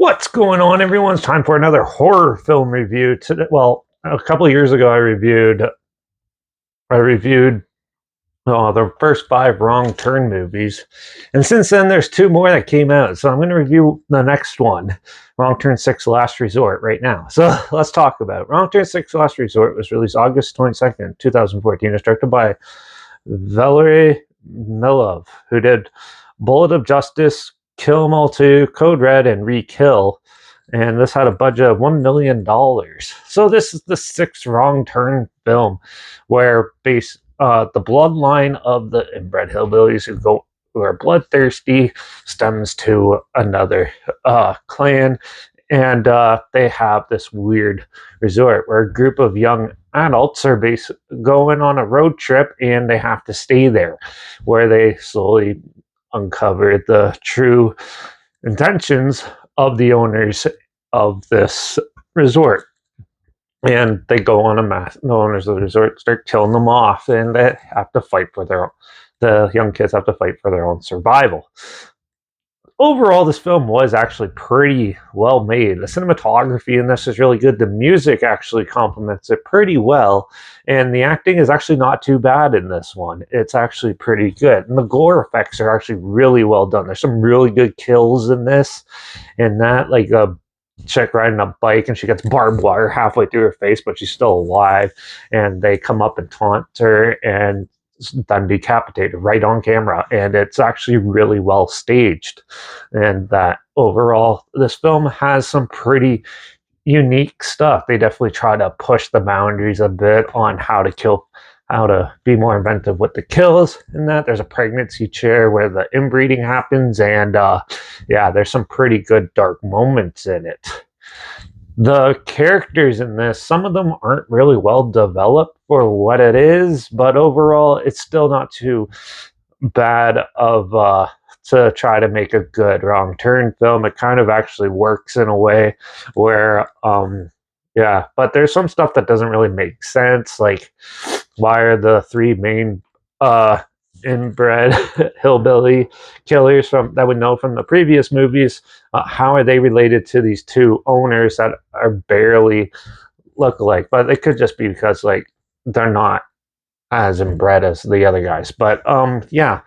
What's going on, everyone? It's time for another horror film review. Today, well, a couple of years ago, I reviewed the first five Wrong Turn movies, and since then, there's two more that came out. So I'm going to review the next one, Wrong Turn 6: Last Resort, right now. So let's talk about it. Wrong Turn 6: Last Resort was released August 22nd, 2014. It's directed by Valery Milov, who did Bullet of Justice, Kill 'Em All 2, Code Red, and Re-Kill. And this had a budget of $1 million. So this is the sixth Wrong Turn film, where the bloodline of the inbred hillbillies who are bloodthirsty stems to another clan, and they have this weird resort where a group of young adults are going on a road trip, and they have to stay there, where they slowly uncover the true intentions of the owners of this resort. And they go on the owners of the resort start killing them off, and they have to fight for the young kids have to fight for their own survival. Overall, this film was actually pretty well made. The cinematography in this is really good. The music actually complements it pretty well, and the acting is actually not too bad in this one. It's actually pretty good, and the gore effects are actually really well done. There's some really good kills in this, and that, like a chick riding a bike, and she gets barbed wire halfway through her face, but she's still alive, and they come up and taunt her, and then decapitated right on camera, and it's actually really well staged. And that overall, this film has some pretty unique stuff. They definitely try to push the boundaries a bit on how to be more inventive with the kills. And that there's a pregnancy chair where the inbreeding happens, and yeah, there's some pretty good dark moments in it. The characters in this, some of them aren't really well developed for what it is, but overall, it's still not too bad of to try to make a good Wrong Turn film. It kind of actually works in a way where, yeah, but there's some stuff that doesn't really make sense. Like, why are the three main inbred hillbilly killers from that we know from the previous movies, how are they related to these two owners that are barely look alike? But it could just be because, like, they're not as inbred as the other guys. But yeah,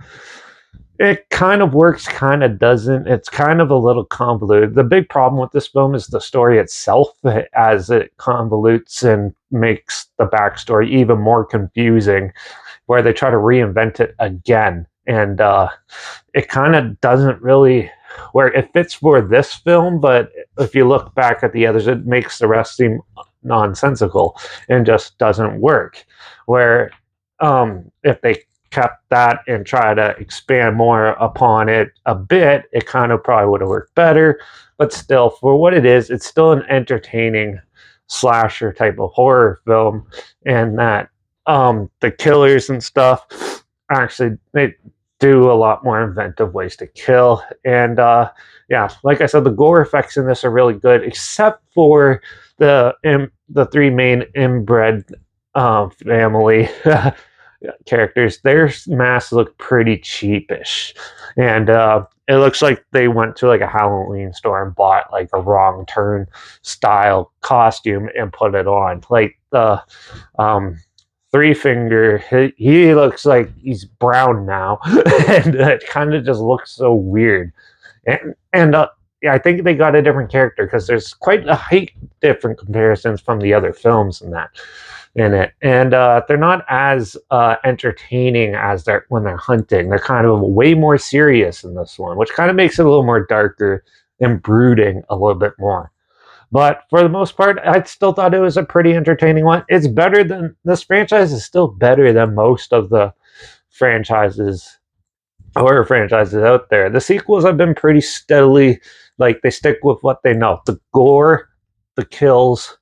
it kind of works, kind of doesn't. It's kind of a little convoluted. The big problem with this film is the story itself, as it convolutes and makes the backstory even more confusing, where they try to reinvent it again. And it kind of doesn't really, where it fits for this film, but if you look back at the others, it makes the rest seem nonsensical and just doesn't work. Where if they kept that and try to expand more upon it a bit, it kind of probably would have worked better. But still, for what it is, it's still an entertaining slasher type of horror film, and that the killers and stuff actually, they do a lot more inventive ways to kill. And yeah, like I said, the gore effects in this are really good, except for the three main inbred family characters. Their masks look pretty cheapish, and it looks like they went to like a Halloween store and bought like a Wrong Turn style costume and put it on. Like the Three Finger, he looks like he's brown now, and it kind of just looks so weird. And yeah, I think they got a different character because there's quite a height different comparisons from the other films in it, and they're not as entertaining as when they're hunting. They're kind of way more serious in this one, which kind of makes it a little more darker and brooding a little bit more. But for the most part, I still thought it was a pretty entertaining one. It's better than this franchise is still better than most of the franchises, horror franchises out there. The sequels have been pretty steadily, like, they stick with what they know: the gore, the kills,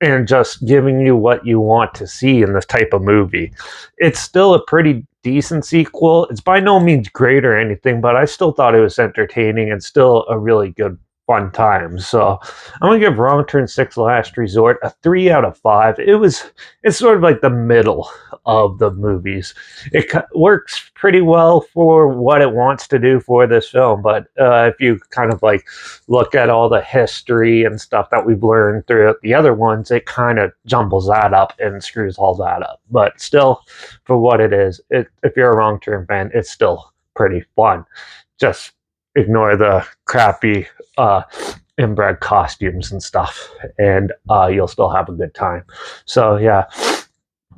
and just giving you what you want to see in this type of movie. It's still a pretty decent sequel. It's by no means great or anything, but I still thought it was entertaining and still a really good fun times. So I'm gonna give Wrong Turn 6 Last Resort a 3 out of 5. It's sort of like the middle of the movies. It works pretty well for what it wants to do for this film, but if you kind of like look at all the history and stuff that we've learned throughout the other ones, it kind of jumbles that up and screws all that up. But still, for what it is, if you're a Wrong Turn fan, it's still pretty fun. Just ignore the crappy inbred costumes and stuff, and you'll still have a good time. So yeah.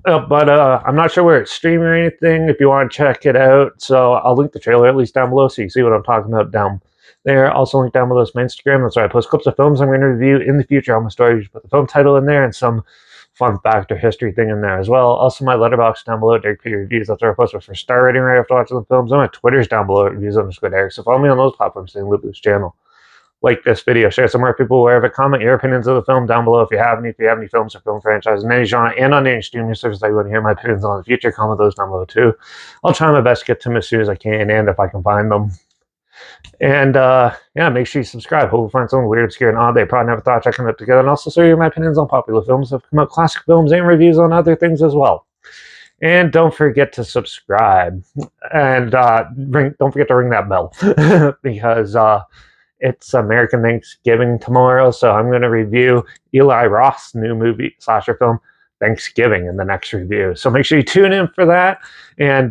But I'm not sure where it's streaming or anything if you want to check it out. So I'll link the trailer at least down below so you can see what I'm talking about down there. Also link down below is my Instagram. That's where I post clips of films I'm going to review in the future on my story. Just put the film title in there and some fun fact or history thing in there as well. Also my Letterbox down below, Derek P Reviews. That's where I post my first star rating right after watching the films. And my Twitter's down below, reviews_Derek. So follow me on those platforms and loop this channel. Like this video, share some more people aware of it, comment your opinions of the film down below if you have any films or film franchises in any genre and on any streaming service that you want to hear my opinions on in the future, comment those down below too. I'll try my best to get to them as soon as I can and if I can find them. And yeah, make sure you subscribe. Hope you find something weird, obscure, and odd that I probably never thought checking it together, and also share my opinions on popular films that have come out, classic films, and reviews on other things as well. And don't forget to subscribe. And don't forget to ring that bell because it's American Thanksgiving tomorrow, so I'm going to review Eli Roth's new movie, slasher film, Thanksgiving, in the next review. So make sure you tune in for that. And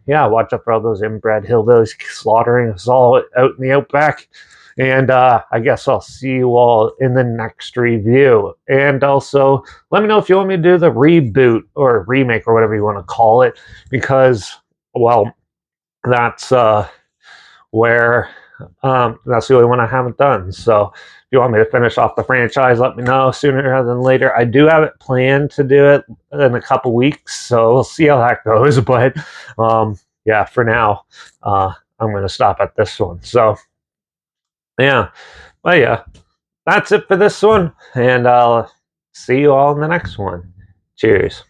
yeah, watch out for all those inbred hillbillies slaughtering us all out in the outback. And I guess I'll see you all in the next review. And also, let me know if you want me to do the reboot or remake or whatever you want to call it, because, well, that's where that's the only one I haven't done. So if you want me to finish off the franchise, let me know sooner rather than later. I do have it planned to do it in a couple weeks, so we'll see how that goes. But yeah, for now, I'm going to stop at this one. So yeah, but yeah, that's it for this one, and I'll see you all in the next one. Cheers.